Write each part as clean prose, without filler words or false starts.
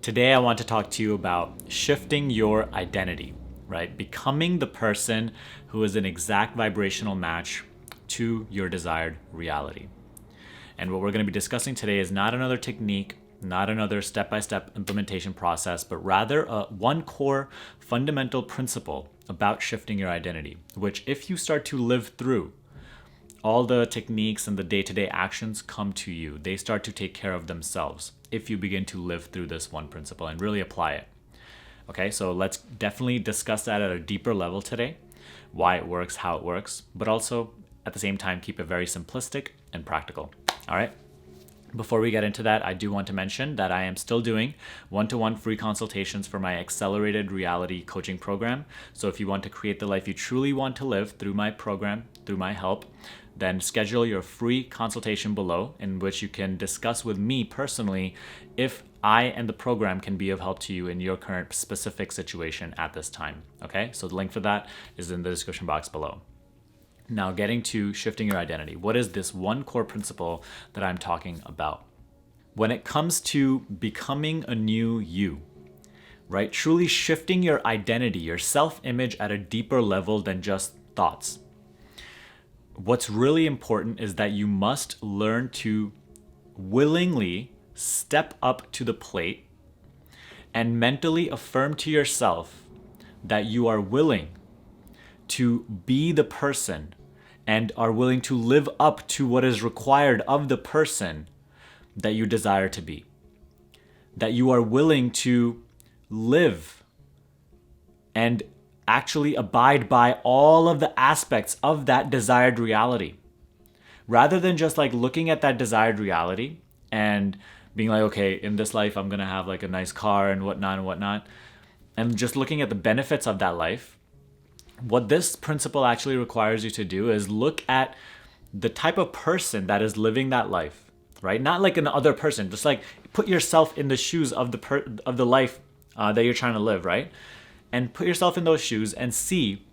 Today, I want to talk to you about shifting your identity, right? Becoming the person who is an exact vibrational match to your desired reality. And what we're going to be discussing today is not another technique, not another step-by-step implementation process, but rather one core fundamental principle about shifting your identity, which if you start to live through, all the techniques and the day-to-day actions come to you. They start to take care of themselves if you begin to live through this one principle and really apply it. Okay, so let's definitely discuss that at a deeper level today, why it works, how it works, but also at the same time keep it very simplistic and practical. All right. Before we get into that, I do want to mention that I am still doing one-to-one free consultations for my accelerated reality coaching program. So if you want to create the life you truly want to live through my program, through my help, then schedule your free consultation below in which you can discuss with me personally if I and the program can be of help to you in your current specific situation at this time. Okay, so the link for that is in the description box below. Now, getting to shifting your identity. What is this one core principle that I'm talking about? When it comes to becoming a new you, right? Truly shifting your identity, your self-image at a deeper level than just thoughts. What's really important is that you must learn to willingly step up to the plate and mentally affirm to yourself that you are willing to be the person and are willing to live up to what is required of the person that you desire to be. That you are willing to live and actually abide by all of the aspects of that desired reality. Rather than just like looking at that desired reality and being like, okay, in this life, I'm going to have like a nice car and whatnot, and just looking at the benefits of that life. What this principle actually requires you to do is look at the type of person that is living that life, right? Not like an other person, just like put yourself in the shoes of the life that you're trying to live, right? And put yourself in those shoes and see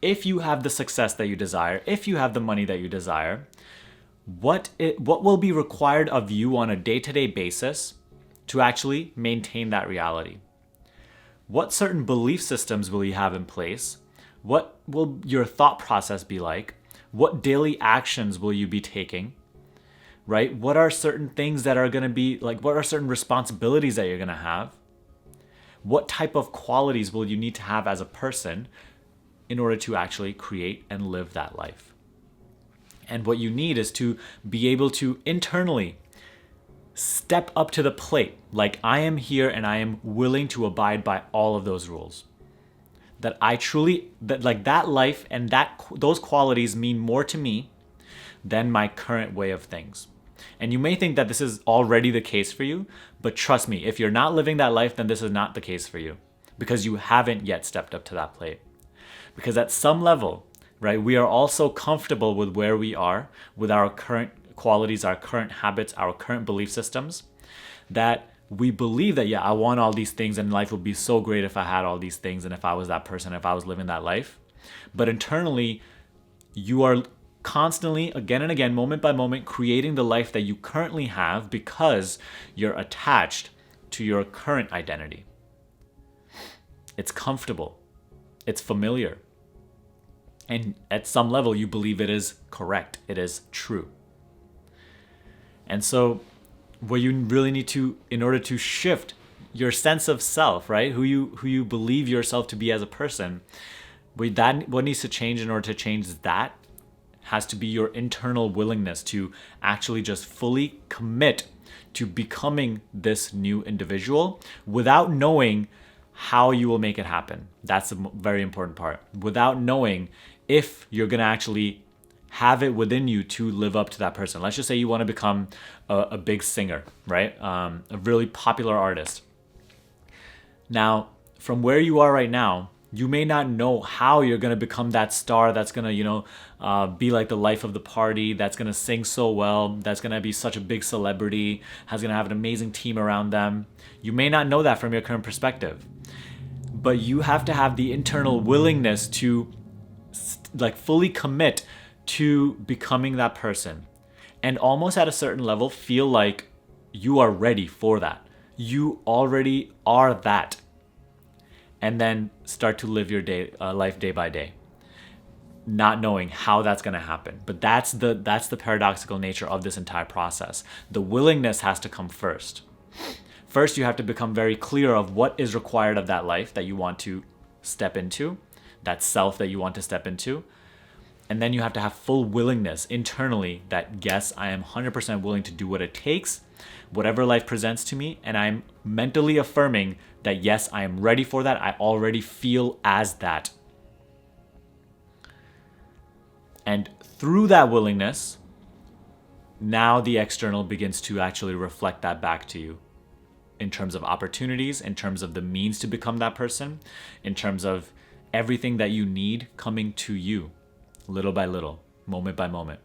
if you have the success that you desire, if you have the money that you desire, what will be required of you on a day-to-day basis to actually maintain that reality. What certain belief systems will you have in place? What will your thought process be like? What daily actions will you be taking? Right? What are certain things that are going to be like, what are certain responsibilities that you're going to have? What type of qualities will you need to have as a person in order to actually create and live that life? And what you need is to be able to internally step up to the plate. Like, I am here and I am willing to abide by all of those rules. That that life and those qualities mean more to me than my current way of things. And you may think that this is already the case for you, but trust me, if you're not living that life, then this is not the case for you because you haven't yet stepped up to that plate. Because at some level, right, we are all so comfortable with where we are, with our current qualities, our current habits, our current belief systems, that we believe that, yeah, I want all these things and life would be so great if I had all these things and if I was that person, if I was living that life. But internally, you are constantly, again and again, moment by moment, creating the life that you currently have because you're attached to your current identity. It's comfortable. It's familiar. And at some level, you believe it is correct. It is true. And so what you really need to, in order to shift your sense of self, right? Who you believe yourself to be as a person, what needs to change in order to change that has to be your internal willingness to actually just fully commit to becoming this new individual without knowing how you will make it happen. That's a very important part. Without knowing if you're going to actually have it within you to live up to that person. Let's just say you want to become a big singer, right? A really popular artist. Now, from where you are right now, you may not know how you're going to become that star that's going to, be like the life of the party, that's going to sing so well, that's going to be such a big celebrity, has going to have an amazing team around them. You may not know that from your current perspective. But you have to have the internal willingness to fully commit to becoming that person. And almost at a certain level, feel like you are ready for that. You already are that. And then start to live your life day by day, not knowing how that's going to happen. But that's the paradoxical nature of this entire process. The willingness has to come first. First, you have to become very clear of what is required of that life that you want to step into, that self that you want to step into. And then you have to have full willingness internally that, yes, I am 100% willing to do what it takes, whatever life presents to me. And I'm mentally affirming that, yes, I am ready for that. I already feel as that. And through that willingness, now the external begins to actually reflect that back to you in terms of opportunities, in terms of the means to become that person, in terms of everything that you need coming to you little by little, moment by moment.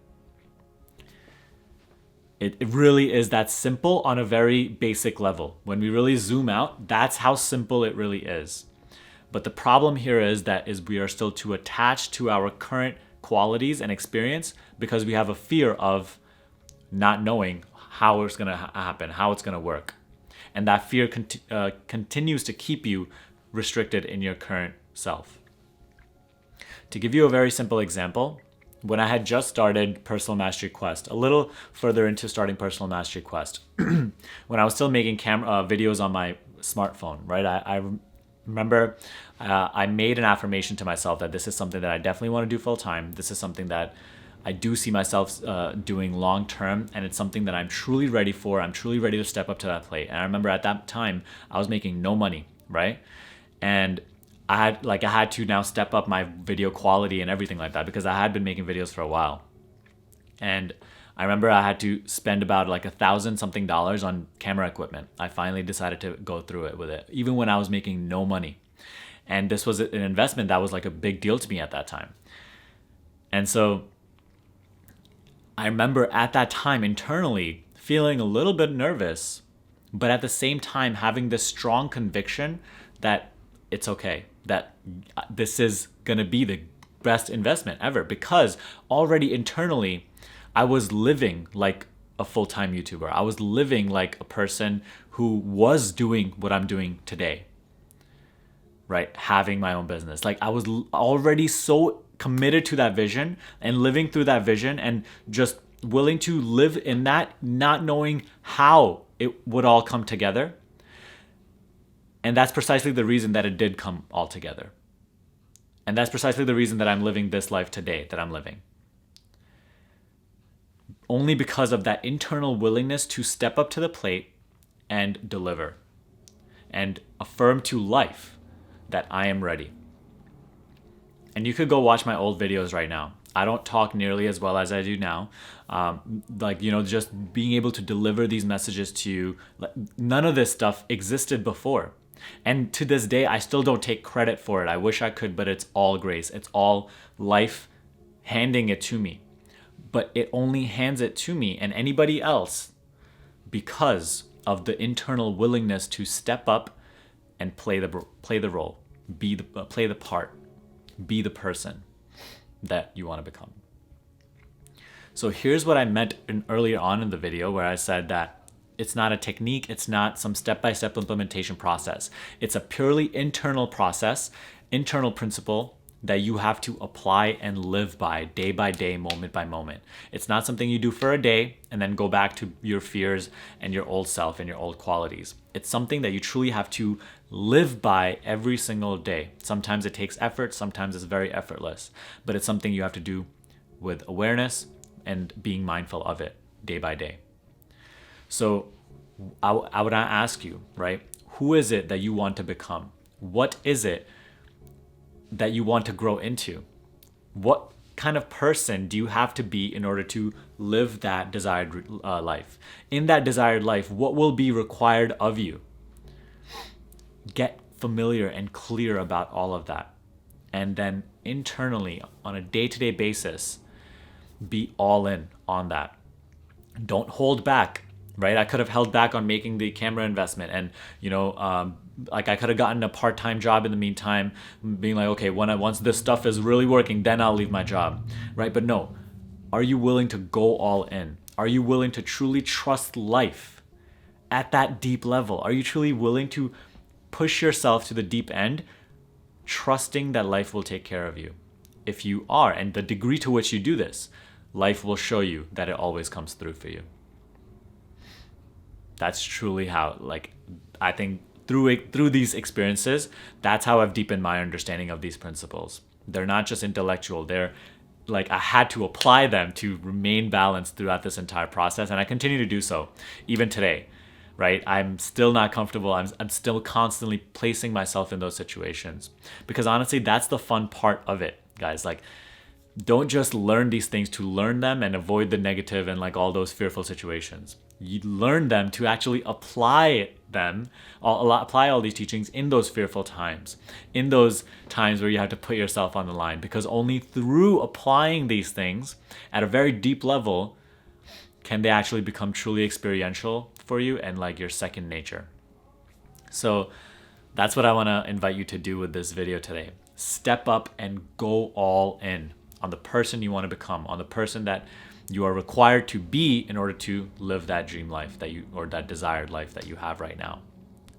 It really is that simple on a very basic level. When we really zoom out, that's how simple it really is. But the problem here is we are still too attached to our current qualities and experience because we have a fear of not knowing how it's going to happen, how it's going to work. And that fear continues to keep you restricted in your current self. To give you a very simple example, when I had just started Personal Mastery Quest, a little further into starting Personal Mastery Quest, when I was still making videos on my smartphone, right? I remember I made an affirmation to myself that this is something that I definitely want to do full time. This is something that I do see myself doing long term, and it's something that I'm truly ready for. I'm truly ready to step up to that plate. And I remember at that time, I was making no money, right? And I had to now step up my video quality and everything like that because I had been making videos for a while. And I remember I had to spend about like $1,000 something on camera equipment. I finally decided to go through it with it, even when I was making no money. And this was an investment that was like a big deal to me at that time. And so I remember at that time internally feeling a little bit nervous, but at the same time having this strong conviction that it's okay, that this is going to be the best investment ever, because already internally I was living like a full-time YouTuber. I was living like a person who was doing what I'm doing today, right? Having my own business. Like I was already so committed to that vision and living through that vision and just willing to live in that, not knowing how it would all come together. And that's precisely the reason that it did come all together. And that's precisely the reason that I'm living this life today that I'm living. Only because of that internal willingness to step up to the plate and deliver and affirm to life that I am ready. And you could go watch my old videos right now. I don't talk nearly as well as I do now. Just being able to deliver these messages to you. None of this stuff existed before. And to this day, I still don't take credit for it. I wish I could, but it's all grace. It's all life handing it to me. But it only hands it to me and anybody else because of the internal willingness to step up and play the role, play the part, be the person that you want to become. So here's what I meant earlier on in the video where I said that it's not a technique, it's not some step-by-step implementation process. It's a purely internal process, internal principle that you have to apply and live by day, moment by moment. It's not something you do for a day and then go back to your fears and your old self and your old qualities. It's something that you truly have to live by every single day. Sometimes it takes effort, sometimes it's very effortless, but it's something you have to do with awareness and being mindful of it day by day. So I would ask you, right? Who is it that you want to become? What is it that you want to grow into? What kind of person do you have to be in order to live that desired life? In that desired life, what will be required of you? Get familiar and clear about all of that. And then internally, on a day-to-day basis, be all in on that. Don't hold back, right? I could have held back on making the camera investment and, I could have gotten a part-time job in the meantime, being like, okay, once this stuff is really working, then I'll leave my job, right? But no, are you willing to go all in? Are you willing to truly trust life at that deep level? Are you truly willing to push yourself to the deep end, trusting that life will take care of you? If you are, and the degree to which you do this, life will show you that it always comes through for you. That's truly how, like, I think through these experiences, that's how I've deepened my understanding of these principles. They're not just intellectual. They're like, I had to apply them to remain balanced throughout this entire process. And I continue to do so even today, right? I'm still not comfortable. I'm still constantly placing myself in those situations, because honestly, that's the fun part of it, guys. Like, don't just learn these things to learn them and avoid the negative and like all those fearful situations. You learn them to actually apply all these teachings in those fearful times, in those times where you have to put yourself on the line, because only through applying these things at a very deep level can they actually become truly experiential for you and like your second nature. So that's what I want to invite you to do with this video today. Step up and go all in on the person you want to become, on the person that you are required to be in order to live that dream life or that desired life that you have right now.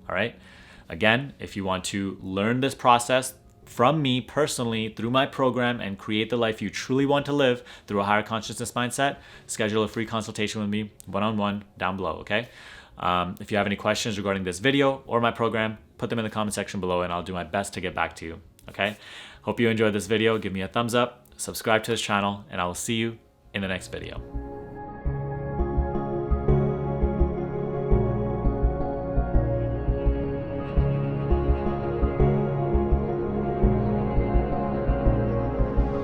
All right. Again, if you want to learn this process from me personally through my program and create the life you truly want to live through a higher consciousness mindset, schedule a free consultation with me one-on-one down below. Okay. If you have any questions regarding this video or my program, put them in the comment section below and I'll do my best to get back to you. Okay. Hope you enjoyed this video. Give me a thumbs up, subscribe to this channel, and I will see you in the next video.